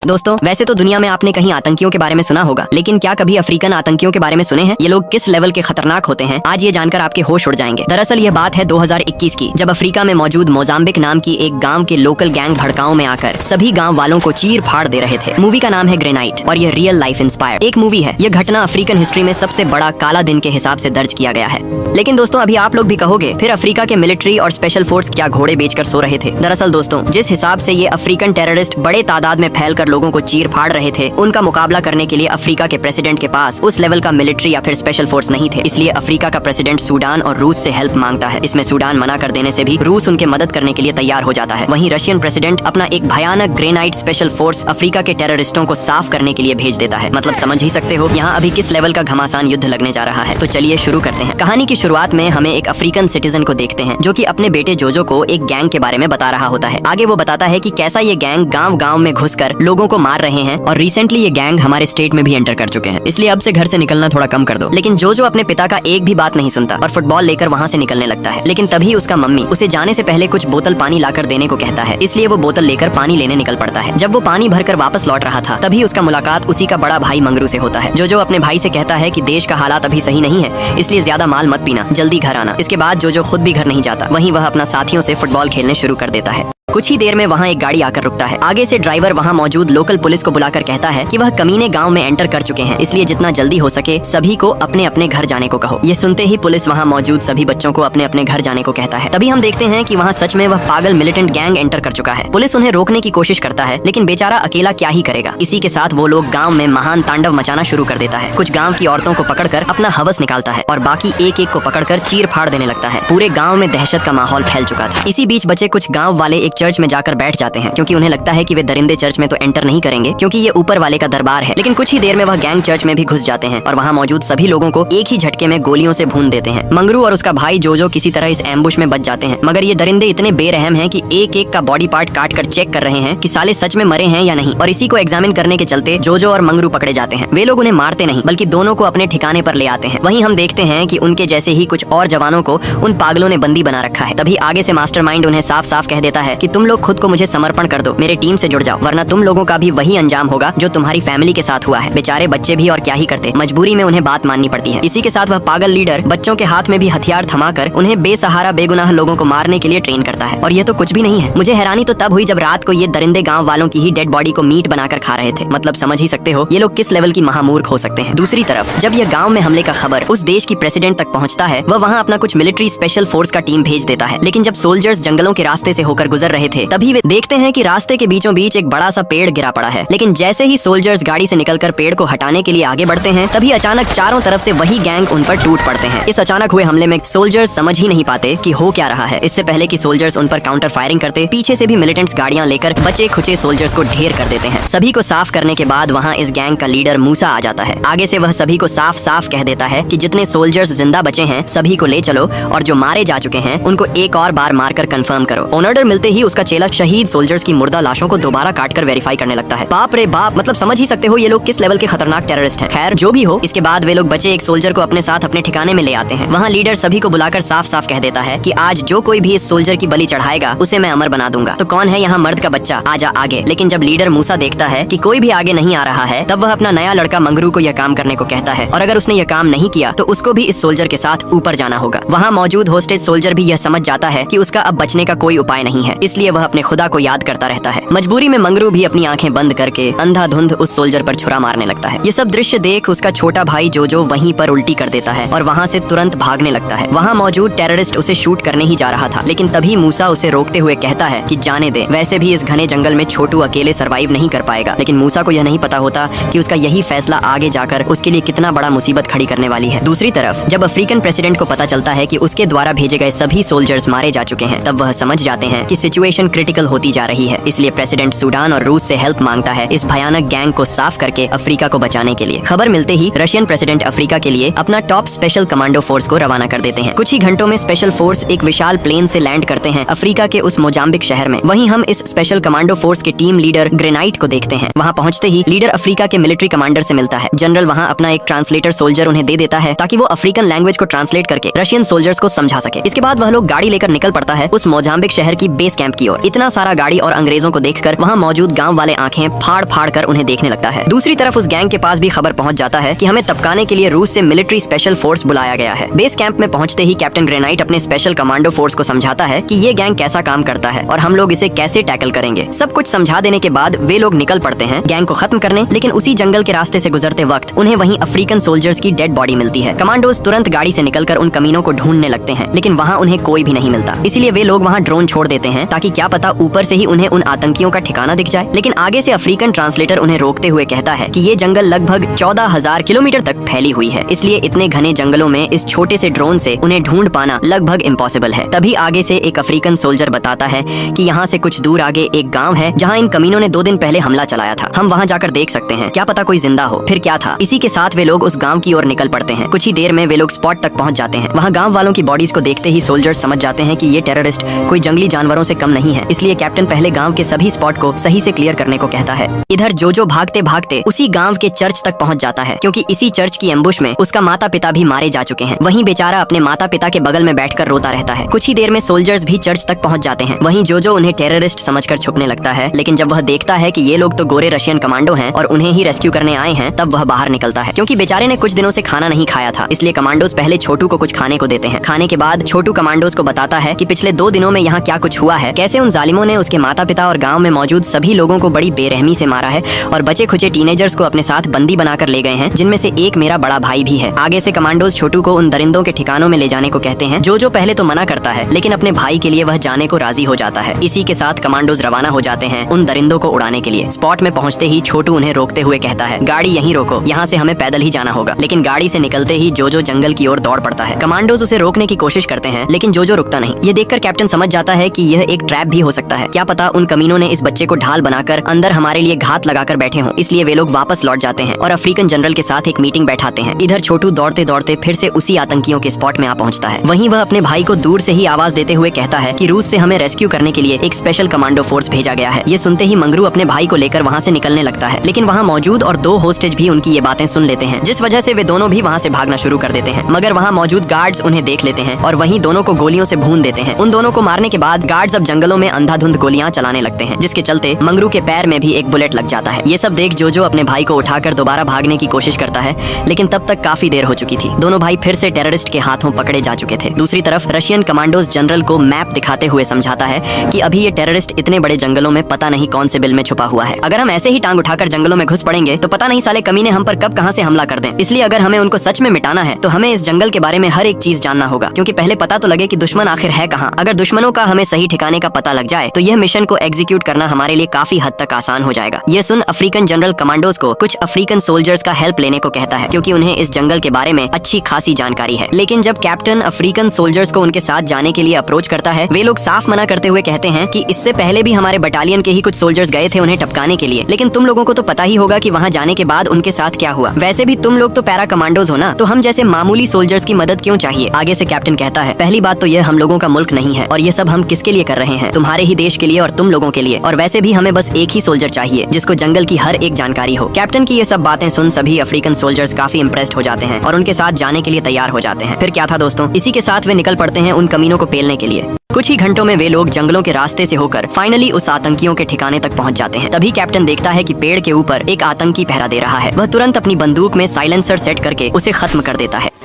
दोस्तों, वैसे तो दुनिया में आपने कहीं आतंकियों के बारे में सुना होगा, लेकिन क्या कभी अफ्रीकन आतंकियों के बारे में सुने हैं? ये लोग किस लेवल के खतरनाक होते हैं, आज ये जानकर आपके होश उड़ जाएंगे। दरअसल यह बात है 2021 की, जब अफ्रीका में मौजूद मोजाम्बिक नाम की एक गांव के लोकल गैंग भड़काऊ में आकर सभी गांव वालों को चीर फाड़ दे रहे थे। मूवी का नाम है ग्रेनाइट और यह रियल लाइफ इंस्पायर्ड एक मूवी है। यह घटना अफ्रीकन हिस्ट्री में सबसे बड़ा काला दिन के हिसाब से दर्ज किया गया है। लेकिन दोस्तों, अभी आप लोग भी कहोगे, फिर अफ्रीका के मिलिट्री और स्पेशल फोर्स क्या घोड़े बेचकर सो रहे थे? दरअसल दोस्तों, जिस हिसाब से ये अफ्रीकन टेररिस्ट बड़े तादाद में फैलकर लोगों को चीर फाड़ रहे थे, उनका मुकाबला करने के लिए अफ्रीका के प्रेसिडेंट के पास उस लेवल का मिलिट्री या फिर स्पेशल फोर्स नहीं थे। इसलिए अफ्रीका का प्रेसिडेंट सूडान और रूस से हेल्प मांगता है। इसमें सूडान मना कर देने से भी रूस उनके मदद करने के लिए तैयार हो जाता है। वहीं रशियन प्रेसिडेंट अपना एक भयानक ग्रेनाइट स्पेशल फोर्स अफ्रीका के टेररिस्टों को साफ करने के लिए भेज देता है। मतलब समझ ही सकते हो यहाँ अभी किस लेवल का घमासान युद्ध लगने जा रहा है। तो चलिए शुरू करते हैं। कहानी की शुरुआत में हमें एक अफ्रीकन सिटीजन को देखते हैं जो कि अपने बेटे जोजो को एक गैंग के बारे में बता रहा होता है। आगे वो बताता है कि कैसा ये गैंग गांव-गांव में घुसकर लोगों को मार रहे हैं और रिसेंटली ये गैंग हमारे स्टेट में भी एंटर कर चुके हैं, इसलिए अब से घर से निकलना थोड़ा कम कर दो। लेकिन जोजो अपने पिता का एक भी बात नहीं सुनता और फुटबॉल लेकर वहाँ से निकलने लगता है। लेकिन तभी उसका मम्मी उसे जाने से पहले कुछ बोतल पानी लाकर देने को कहता है, इसलिए वो बोतल लेकर पानी लेने निकल पड़ता है। जब वो पानी भरकर वापस लौट रहा था, तभी उसका मुलाकात उसी का बड़ा भाई मंगरू से होता है। जोजो अपने भाई से कहता है कि देश का हालात अभी सही नहीं है, इसलिए ज्यादा माल मत पीना, जल्दी घर आना। इसके बाद जोजो खुद भी घर नहीं जाता, वहीं वह अपना साथियों से फुटबॉल खेलने शुरू कर देता है। कुछ ही देर में वहाँ एक गाड़ी आकर रुकता है। आगे से ड्राइवर वहाँ मौजूद लोकल पुलिस को बुलाकर कहता है कि वह कमीने गांव में एंटर कर चुके हैं, इसलिए जितना जल्दी हो सके सभी को अपने अपने घर जाने को कहो। ये सुनते ही पुलिस वहाँ मौजूद सभी बच्चों को अपने अपने घर जाने को कहता है। तभी हम देखते हैं कि वहाँ सच में वह पागल मिलिटेंट गैंग एंटर कर चुका है। पुलिस उन्हें रोकने की कोशिश करता है, लेकिन बेचारा अकेला क्या ही करेगा। इसी के साथ वो लोग गाँव में महान तांडव मचाना शुरू कर देता है। कुछ गाँव की औरतों को पकड़कर अपना हवस निकालता है और बाकी एक एक को पकड़कर चीर फाड़ देने लगता है। पूरे गाँव में दहशत का माहौल फैल चुका था। इसी बीच बचे कुछ गाँव वाले एक चर्च में जाकर बैठ जाते हैं, क्योंकि उन्हें लगता है कि वे दरिंदे चर्च में तो एंटर नहीं करेंगे क्योंकि ये ऊपर वाले का दरबार है। लेकिन कुछ ही देर में वह गैंग चर्च में भी घुस जाते हैं और वहाँ मौजूद सभी लोगों को एक ही झटके में गोलियों से भून देते हैं। मंगरू और उसका भाई जोजो किसी तरह इस एम्बुश में बच जाते हैं, मगर ये दरिंदे इतने बेरहम हैं कि एक एक का बॉडी पार्ट काट कर चेक कर रहे हैं कि साले सच में मरे हैं या नहीं। और इसी को एग्जामिन करने के चलते जोजो और मंगरू पकड़े जाते हैं। वे लोग उन्हें मारते नहीं, बल्कि दोनों को अपने ठिकाने पर ले आते हैं। वहीं हम देखते हैं कि उनके जैसे ही कुछ और जवानों को उन पागलों ने बंदी बना रखा है। तभी आगे से मास्टरमाइंड उन्हें साफ साफ कह देता है कि तुम लोग खुद को मुझे समर्पण कर दो, मेरे टीम से जुड़ जाओ, वरना तुम लोगों का भी वही अंजाम होगा जो तुम्हारी फैमिली के साथ हुआ है। बेचारे बच्चे भी और क्या ही करते, मजबूरी में उन्हें बात माननी पड़ती है। इसी के साथ वह पागल लीडर बच्चों के हाथ में भी हथियार थमाकर उन्हें बेसहारा बेगुनाह लोगों को मारने के लिए ट्रेन करता है। और ये तो कुछ भी नहीं है, मुझे हैरानी तो तब हुई जब रात को ये दरिंदे गाँव वालों की ही डेड बॉडी को मीट बनाकर खा रहे थे। मतलब समझ ही सकते हो ये लोग किस लेवल की महामूर्ख हो सकते हैं। दूसरी तरफ जब यह गाँव में हमले का खबर उस देश की प्रेसिडेंट तक पहुँचता है, वह वहाँ अपना कुछ मिलिट्री स्पेशल फोर्स का टीम भेज देता है। लेकिन जब सोल्जर्स जंगलों के रास्ते से होकर गुजर रहे थे, तभी वे देखते हैं कि रास्ते के बीचों बीच एक बड़ा सा पेड़ गिरा पड़ा है। लेकिन जैसे ही सोल्जर्स गाड़ी से निकलकर पेड़ को हटाने के लिए आगे बढ़ते हैं, तभी अचानक चारों तरफ से वही गैंग उन पर टूट पड़ते हैं। इस अचानक हुए हमले में सोल्जर्स समझ ही नहीं पाते कि हो क्या रहा है। इससे पहले कि सोल्जर्स उन पर काउंटर फायरिंग करते, पीछे से भी मिलिटेंट्स गाड़ियां लेकर बचे खुचे सोल्जर्स को ढेर कर देते हैं। सभी को साफ करने के बाद वहाँ इस गैंग का लीडर मूसा आ जाता है। आगे से वह सभी को साफ साफ कह देता है कि जितने सोल्जर्स जिंदा बचे हैं सभी को ले चलो और जो मारे जा चुके हैं उनको एक और बार मारकर कंफर्म करो। ऑर्डर मिलते ही उसका चेला शहीद सोल्जर्स की मुर्दा लाशों को दोबारा काटकर वेरीफाई करने लगता है। बाप रे बाप, मतलब समझ ही सकते हो ये लोग किस लेवल के खतरनाक टेररिस्ट हैं। खैर जो भी हो, इसके बाद वे लोग बचे एक सोल्जर को अपने साथ अपने ठिकाने में ले आते हैं। वहाँ लीडर सभी को बुलाकर साफ साफ कह देता है कि आज जो कोई भी इस सोल्जर की बलि चढ़ाएगा उसे मैं अमर बना दूंगा। तो कौन है यहाँ मर्द का बच्चा, आजा आगे। लेकिन जब लीडर मूसा देखता है कि कोई भी आगे नहीं आ रहा है, तब वह अपना नया लड़का मंगरू को यह काम करने को कहता है और अगर उसने यह काम नहीं किया तो उसको भी इस सोल्जर के साथ ऊपर जाना होगा। वहाँ मौजूद होस्टेज सोल्जर भी यह समझ जाता है कि उसका अब बचने का कोई उपाय नहीं है, इसलिए वह अपने खुदा को याद करता रहता है। मजबूरी में मंगरू भी अपनी आंखें बंद करके अंधाधुंध उस सोल्जर पर छुरा मारने लगता है। ये सब दृश्य देख उसका छोटा भाई जोजो वहीं पर उल्टी कर देता है और वहाँ से तुरंत भागने लगता है। वहाँ मौजूद टेररिस्ट उसे शूट करने ही जा रहा था, लेकिन तभी मूसा उसे रोकते हुए कहता है कि जाने दे, वैसे भी इस घने जंगल में छोटू अकेले सरवाइव नहीं कर पाएगा। लेकिन मूसा को यह नहीं पता होता कि उसका यही फैसला आगे जाकर उसके लिए कितना बड़ा मुसीबत खड़ी करने वाली है। दूसरी तरफ जब अफ्रीकन प्रेसिडेंट को पता चलता है कि उसके द्वारा भेजे गए सभी सोल्जर्स मारे जा चुके हैं, तब वह समझ जाते हैं कि सिचुएशन क्रिटिकल होती जा रही है। इसलिए प्रेसिडेंट सूडान और रूस से हेल्प मांगता है इस भयानक गैंग को साफ करके अफ्रीका को बचाने के लिए। खबर मिलते ही रशियन प्रेसिडेंट अफ्रीका के लिए अपना टॉप स्पेशल कमांडो फोर्स को रवाना कर देते हैं। कुछ ही घंटों में स्पेशल फोर्स एक विशाल प्लेन से लैंड करते हैं अफ्रीका के उस मोजाम्बिक शहर में। वहीं हम इस स्पेशल कमांडो फोर्स के टीम लीडर ग्रेनाइट को देखते हैं। वहाँ पहुँचते ही लीडर अफ्रीका के मिलिट्री कमांडर से मिलता है। जनरल वहाँ अपना एक ट्रांसलेटर सोल्जर उन्हें दे देता है ताकि वो अफ्रीकन लैंग्वेज को ट्रांसलेट करके रशियन सोल्जर्स को समझा सके। इसके बाद वह लोग गाड़ी लेकर निकल पड़ता है उस मोजाम्बिक शहर की बेस कैंप कैंप की ओर। इतना सारा गाड़ी और अंग्रेजों को देखकर वहाँ मौजूद गाँव वाले आंखें फाड़ फाड़ कर उन्हें देखने लगता है। दूसरी तरफ उस गैंग के पास भी खबर पहुंच जाता है कि हमें टपकाने के लिए रूस से मिलिट्री स्पेशल फोर्स बुलाया गया है। बेस कैंप में पहुंचते ही कैप्टन ग्रेनाइट अपने स्पेशल कमांडो फोर्स को समझाता है कि ये गैंग कैसा काम करता है और हम लोग इसे कैसे टैकल करेंगे। सब कुछ समझा देने के बाद वे लोग निकल पड़ते हैं गैंग को खत्म करने, लेकिन उसी जंगल के रास्ते से गुजरते वक्त उन्हें वहीं अफ्रीकन सोल्जर्स की डेड बॉडी मिलती है। कमांडोज तुरंत गाड़ी से निकलकर उन कमीनों को ढूंढने लगते हैं, लेकिन वहाँ उन्हें कोई भी नहीं मिलता। इसीलिए वे लोग वहाँ ड्रोन छोड़ देते हैं ताकि क्या पता ऊपर से ही उन्हें उन आतंकियों का ठिकाना दिख जाए। लेकिन आगे से अफ्रीकन ट्रांसलेटर उन्हें रोकते हुए कहता है कि ये जंगल लगभग 14,000 किलोमीटर तक फैली हुई है, इसलिए इतने घने जंगलों में इस छोटे से ड्रोन से उन्हें ढूंढ पाना लगभग इम्पॉसिबल है। तभी आगे से एक अफ्रीकन सोल्जर बताता है कि यहाँ से कुछ दूर आगे एक गांव है जहाँ इन कमीनों ने 2 दिन पहले हमला चलाया था। हम वहाँ जाकर देख सकते हैं, क्या पता कोई जिंदा हो। फिर क्या था, इसी के साथ वे लोग उस गाँव की ओर निकल पड़ते हैं। कुछ ही देर में वे लोग स्पॉट तक पहुँच जाते हैं। वहाँ गाँव वालों की बॉडीज को देखते ही सोल्जर्स समझ जाते हैं कि ये टेररिस्ट कोई जंगली जानवरों से कम नहीं है। इसलिए कैप्टन पहले गाँव के सभी स्पॉट को सही से क्लियर करने को कहता है। इधर जोजो भागते भागते उसी गांव के चर्च तक पहुंच जाता है, क्योंकि इसी चर्च की एम्बुश में उसका माता पिता भी मारे जा चुके हैं। वहीं बेचारा अपने माता पिता के बगल में बैठकर रोता रहता है। कुछ ही देर में सोल्जर्स भी चर्च तक पहुंच जाते हैं। वहीं जोजो उन्हें टेररिस्ट समझकर छुपने लगता है, लेकिन जब वह देखता है कि ये लोग तो गोरे रशियन कमांडो हैं और उन्हें ही रेस्क्यू करने आए हैं, तब वह बाहर निकलता है। क्योंकि बेचारे ने कुछ दिनों से खाना नहीं खाया था, इसलिए कमांडोज पहले छोटू को कुछ खाने को देते हैं। खाने के बाद छोटू कमांडोज को बताता है कि पिछले 2 दिनों में यहाँ क्या कुछ हुआ है, कैसे उन जालिमों ने उसके माता पिता और गाँव में मौजूद सभी लोगों को बड़ी बेरहमी से मारा है और बचे खुचे टीनेजर्स को अपने साथ बंदी बनाकर ले गए हैं, जिनमें से एक मेरा बड़ा भाई भी है। आगे से कमांडोज छोटू को उन दरिंदों के ठिकानों में ले जाने को कहते हैं। जो पहले तो मना करता है, लेकिन अपने भाई के लिए वह जाने को राजी हो जाता है। इसी के साथ कमांडोज रवाना हो जाते हैं उन दरिंदों को उड़ाने के लिए। स्पॉट में पहुंचते ही छोटू उन्हें रोकते हुए कहता है, गाड़ी यहीं रोको, यहाँ से हमें पैदल ही जाना होगा। लेकिन गाड़ी से निकलते ही जोजो जंगल की ओर दौड़ पड़ता है। कमांडोज उसे रोकने की कोशिश करते हैं, लेकिन जोजो रुकता नहीं। ये देखकर कैप्टन समझ जाता है कि यह एक ट्रैप भी हो सकता है। क्या पता उन कमीनों ने इस बच्चे को ढाल बनाकर अंदर हमारे लिए घात लगाकर बैठे हों। इसलिए वे लोग वापस लौट जाते हैं और अफ्रीकन जनरल के साथ एक मीटिंग बैठाते हैं। इधर छोटू दौड़ते दौड़ते फिर से उसी आतंकियों के स्पॉट में आ पहुंचता है। वहीं वह अपने भाई को दूर से ही आवाज देते हुए कहता है कि रूस से हमें रेस्क्यू करने के लिए एक स्पेशल कमांडो फोर्स भेजा गया है। ये सुनते ही मंगरू अपने भाई को लेकर वहाँ से निकलने लगता है, लेकिन वहाँ मौजूद और 2 होस्टेज भी उनकी ये बातें सुन लेते हैं, जिस वजह से वे दोनों भी वहाँ से भागना शुरू कर देते हैं। मगर वहाँ मौजूद गार्ड्स उन्हें देख लेते हैं और वहीं दोनों को गोलियों से भून देते हैं। उन दोनों को मारने के बाद गार्ड्स अब जंगलों में अंधाधुंध गोलियां चलाने लगते हैं, जिसके चलते मंगरू के पैर में भी एक बुलेट लग जाता है। ये सब देख जोजो अपने भाई को उठाकर दोबारा भागने की कोशिश करता है, लेकिन तब तक काफी देर हो चुकी थी। दोनों भाई फिर से टेररिस्ट के हाथों पकड़े जा चुके थे। दूसरी तरफ रशियन कमांडोज जनरल को मैप दिखाते हुए समझाता है कि अभी ये टेररिस्ट इतने बड़े जंगलों में पता नहीं कौन से बिल में छुपा हुआ है। अगर हम ऐसे ही टांग उठाकर जंगलों में घुस पड़ेंगे तो पता नहीं साले कमीने हम पर कब कहां से हमला कर दें। इसलिए अगर हमें उनको सच में मिटाना है तो हमें इस जंगल के बारे में हर एक चीज जानना होगा, क्योंकि पहले पता तो लगे कि दुश्मन आखिर है कहाँ। अगर दुश्मनों का हमें सही ठिकाने का पता लग जाए तो यह मिशन को एग्जीक्यूट करना हमारे लिए काफी हद तक आसान हो जाएगा। यह सुन अफ्रीकन जनरल कमांडोज को कुछ अफ्रीकन सोल्जर्स का हेल्प लेने को कहता है, क्योंकि उन्हें इस जंगल के बारे में अच्छी खासी जानकारी है। लेकिन जब कैप्टन अफ्रीकन सोल्जर्स को उनके साथ जाने के लिए अप्रोच करता है, वे लोग साफ मना करते हुए कहते हैं कि इससे पहले भी हमारे बटालियन के ही कुछ सोल्जर्स गए थे उन्हें टपकाने के लिए, लेकिन तुम लोगों को तो पता ही होगा कि वहाँ जाने के बाद उनके साथ क्या हुआ। वैसे भी तुम लोग तो पैरा कमांडोज हो ना, तो हम जैसे मामूली सोल्जर्स की मदद क्यों चाहिए। आगे से कैप्टन कहता है, पहली बात तो यह हम लोगों का मुल्क नहीं है और ये सब हम किसके लिए कर रहे हैं, तुम्हारे ही देश के लिए और तुम लोगों के लिए। और वैसे भी हमें बस एक ही सोल्जर चाहिए जिसको जंगल की हर एक जानकारी हो। कैप्टन की ये सब बातें सुन सभी अफ्रीकन सोल्जर्स काफी इंप्रेस्ड हो जाते हैं और उनके साथ जाने के लिए तैयार हो जाते हैं। फिर क्या था दोस्तों, इसी के साथ वे निकल पड़ते हैं उन कमीनों को पेलने के लिए। कुछ ही घंटों में वे लोग जंगलों के रास्ते से होकर फाइनली उस आतंकियों के ठिकाने तक पहुंच जाते हैं। तभी कैप्टन देखता है कि पेड़ के ऊपर एक आतंकी पहरा दे रहा है। वह तुरंत अपनी बंदूक में साइलेंसर सेट करके उसे खत्म कर देता है।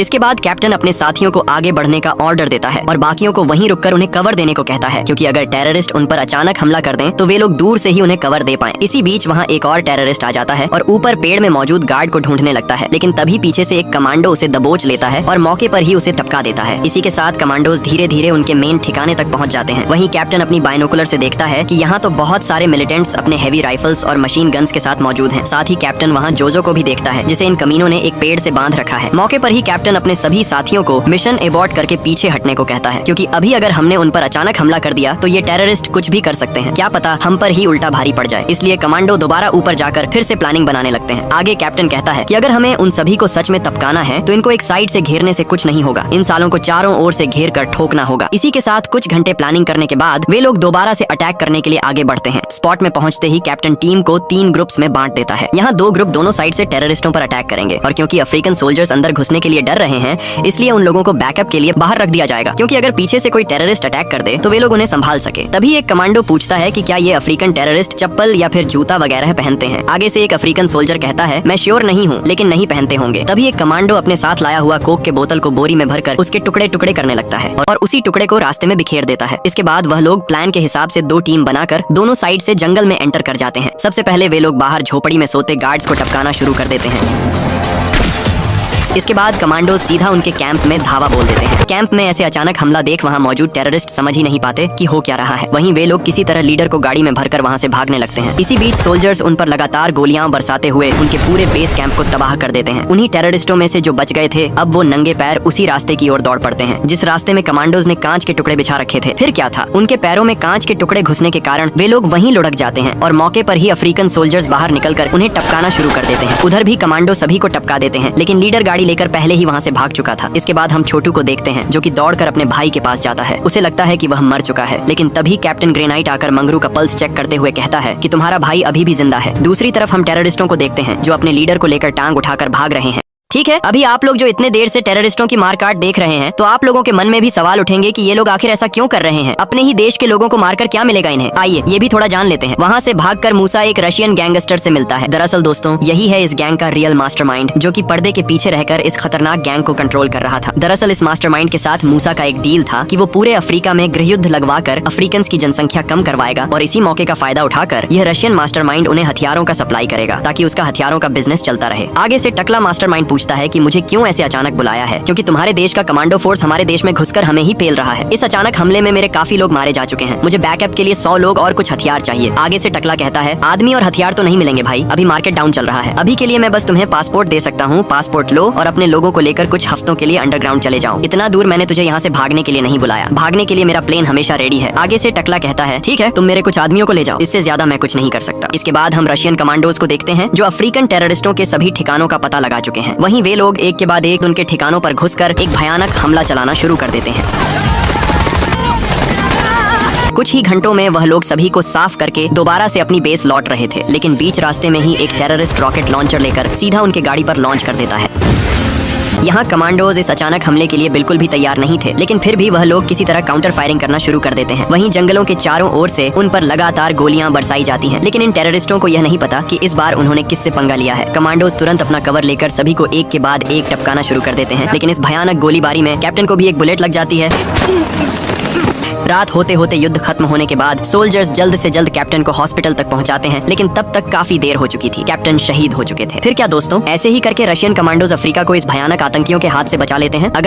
इसके बाद कैप्टन अपने साथियों को आगे बढ़ने का ऑर्डर देता है और बाकियों को वहीं रुककर उन्हें कवर देने को कहता है, क्योंकि अगर टेररिस्ट उन पर अचानक हमला कर दें तो वे लोग दूर से ही उन्हें कवर दे पाएं। इसी बीच वहाँ एक और टेररिस्ट आ जाता है और ऊपर पेड़ में मौजूद गार्ड को ढूंढने लगता है, लेकिन तभी पीछे से एक कमांडो उसे दबोच लेता है और मौके पर ही उसे टपका देता है। इसी के साथ कमांडोज धीरे धीरे उनके मेन ठिकाने तक पहुंच जाते हैं। वहीं कैप्टन अपनी बाइनोकुलर से देखता है कि यहाँ तो बहुत सारे मिलिटेंट्स अपने हैवी राइफल्स और मशीन गन्स के साथ मौजूद हैं। साथ ही कैप्टन वहाँ जोजो को भी देखता है, जिसे इन कमीनों ने एक पेड़ से बांध रखा है। मौके पर ही कैप्टन अपने सभी साथियों को मिशन एबॉर्ट करके पीछे हटने को कहता है, क्योंकि अभी अगर हमने उन पर अचानक हमला कर दिया तो ये टेररिस्ट कुछ भी कर सकते हैं, क्या पता हम पर ही उल्टा भारी पड़ जाए। इसलिए कमांडो दोबारा ऊपर जाकर फिर से प्लानिंग बनाने लगते हैं। आगे कैप्टन कहता है कि अगर हमें उन सभी को सच में टपकाना है तो इनको एक साइड से घेरने से कुछ नहीं होगा, इन सालों को चारों ओर से घेर कर ठोकना होगा। इसी के साथ कुछ घंटे प्लानिंग करने के बाद वे लोग दोबारा से अटैक करने के लिए आगे बढ़ते हैं। स्पॉट में पहुंचते ही कैप्टन टीम को 3 ग्रुप्स में बांट देता है। यहाँ 2 ग्रुप दोनों साइड से टेररिस्टों पर अटैक करेंगे और क्योंकि अफ्रीकन सोल्जर्स अंदर घुसने के लिए डर डर रहे हैं, इसलिए उन लोगों को बैकअप के लिए बाहर रख दिया जाएगा, क्योंकि अगर पीछे से कोई टेररिस्ट अटैक कर दे तो वे लोग उन्हें संभाल सके। तभी एक कमांडो पूछता है कि क्या ये अफ्रीकन टेररिस्ट चप्पल या फिर जूता वगैरह पहनते हैं। आगे से एक अफ्रीकन सोल्जर कहता है, मैं श्योर नहीं हूँ, लेकिन नहीं पहनते होंगे। तभी एक कमांडो अपने साथ लाया हुआ कोक के बोतल को बोरी में भरकर उसके टुकड़े टुकड़े करने लगता है और उसी टुकड़े को रास्ते में बिखेर देता है। इसके बाद वह लोग प्लान के हिसाब से 2 टीम बनाकर दोनों साइड से जंगल में एंटर कर जाते हैं। सबसे पहले वे लोग बाहर झोपड़ी में सोते गार्ड्स को टपकाना शुरू कर देते हैं। इसके बाद कमांडो सीधा उनके कैंप में धावा बोल देते हैं। कैंप में ऐसे अचानक हमला देख वहाँ मौजूद टेररिस्ट समझ ही नहीं पाते कि हो क्या रहा है। वहीं वे लोग किसी तरह लीडर को गाड़ी में भरकर वहाँ से भागने लगते हैं। इसी बीच सोल्जर्स उन पर लगातार गोलियां बरसाते हुए उनके पूरे बेस कैंप को तबाह कर देते हैं। उन्हीं टेररिस्टों में से जो बच गए थे अब वो नंगे पैर उसी रास्ते की ओर दौड़ पड़ते हैं जिस रास्ते में कमांडोज ने कांच के टुकड़े बिछा रखे थे। फिर क्या था, उनके पैरों में कांच के टुकड़े घुसने के कारण वे लोग वहीं लुढ़क जाते हैं और मौके पर ही अफ्रीकन सोल्जर्स बाहर निकलकर उन्हें टपकाना शुरू कर देते हैं। उधर भी कमांडो सभी को टपका देते हैं, लेकिन लीडर गाड़ी लेकर पहले ही वहाँ से भाग चुका था। इसके बाद हम छोटू को देखते हैं जो कि दौड़कर अपने भाई के पास जाता है। उसे लगता है कि वह मर चुका है, लेकिन तभी कैप्टन ग्रेनाइट आकर मंगरू का पल्स चेक करते हुए कहता है कि तुम्हारा भाई अभी भी जिंदा है। दूसरी तरफ हम टेररिस्टों को देखते हैं जो अपने लीडर को लेकर टांग उठाकर भाग रहे हैं। ठीक है, अभी आप लोग जो इतने देर से टेररिस्टों की मारकाट देख रहे हैं तो आप लोगों के मन में भी सवाल उठेंगे कि ये लोग आखिर ऐसा क्यों कर रहे हैं। अपने ही देश के लोगों को मारकर क्या मिलेगा इन्हें, आइए ये भी थोड़ा जान लेते हैं। वहाँ से भागकर मूसा एक रशियन गैंगस्टर से मिलता है। दरअसल दोस्तों यही है इस गैंग का रियल मास्टरमाइंड जो कि पर्दे के पीछे रहकर इस खतरनाक गैंग को कंट्रोल कर रहा था। दरअसल इस मास्टरमाइंड के साथ मूसा का एक डील था कि वो पूरे अफ्रीका में गृहयुद्ध लगवाकर अफ्रीकन की जनसंख्या कम करवाएगा और इसी मौके का फायदा उठाकर यह रशियन मास्टरमाइंड उन्हें हथियारों का सप्लाई करेगा ताकि उसका हथियारों का बिजनेस चलता रहे। आगे से टकला मास्टरमाइंड पूछता है कि मुझे क्यों ऐसे अचानक बुलाया है, क्योंकि तुम्हारे देश का कमांडो फोर्स हमारे देश में घुसकर हमें ही पेल रहा है। इस अचानक हमले में मेरे काफी लोग मारे जा चुके हैं, मुझे बैकअप के लिए 100 लोग और कुछ हथियार चाहिए। आगे से टकला कहता है, आदमी और हथियार तो नहीं मिलेंगे भाई, अभी मार्केट डाउन चल रहा है। अभी के लिए मैं बस तुम्हें पासपोर्ट दे सकता हूँ, पासपोर्ट लो और अपने लोगों को लेकर कुछ हफ्तों के लिए अंडरग्राउंड चले जाओ। इतना दूर मैंने तुझे यहाँ से भागने के लिए नहीं बुलाया, भागने के लिए मेरा प्लेन हमेशा रेडी है। आगे से टकला कहता है, ठीक है तुम मेरे कुछ आदमियों को ले जाओ, इससे ज्यादा मैं कुछ नहीं कर सकता। इसके बाद हम रशियन कमांडोज को देखते हैं जो अफ्रीकन टेररिस्टों के सभी ठिकानों का पता लगा चुके हैं। वहीं वे लोग एक के बाद एक उनके ठिकानों पर घुसकर एक भयानक हमला चलाना शुरू कर देते हैं। कुछ ही घंटों में वह लोग सभी को साफ करके दोबारा से अपनी बेस लौट रहे थे, लेकिन बीच रास्ते में ही एक टेररिस्ट रॉकेट लॉन्चर लेकर सीधा उनके गाड़ी पर लॉन्च कर देता है। यहाँ कमांडोज इस अचानक हमले के लिए बिल्कुल भी तैयार नहीं थे, लेकिन फिर भी वह लोग किसी तरह काउंटर फायरिंग करना शुरू कर देते हैं। वहीं जंगलों के चारों ओर से उन पर लगातार गोलियां बरसाई जाती हैं, लेकिन इन टेररिस्टों को यह नहीं पता कि इस बार उन्होंने किससे पंगा लिया है। कमांडोज तुरंत अपना कवर लेकर सभी को एक के बाद एक टपकाना शुरू कर देते हैं, लेकिन इस भयानक गोलीबारी में कैप्टन को भी एक बुलेट लग जाती है। रात होते होते युद्ध खत्म होने के बाद सोल्जर्स जल्द से जल्द कैप्टन को हॉस्पिटल तक पहुंचाते हैं, लेकिन तब तक काफी देर हो चुकी थी, कैप्टन शहीद हो चुके थे। फिर क्या दोस्तों, ऐसे ही करके रशियन कमांडोज अफ्रीका को इस भयानक आतंकियों के हाथ से बचा लेते हैं। अगर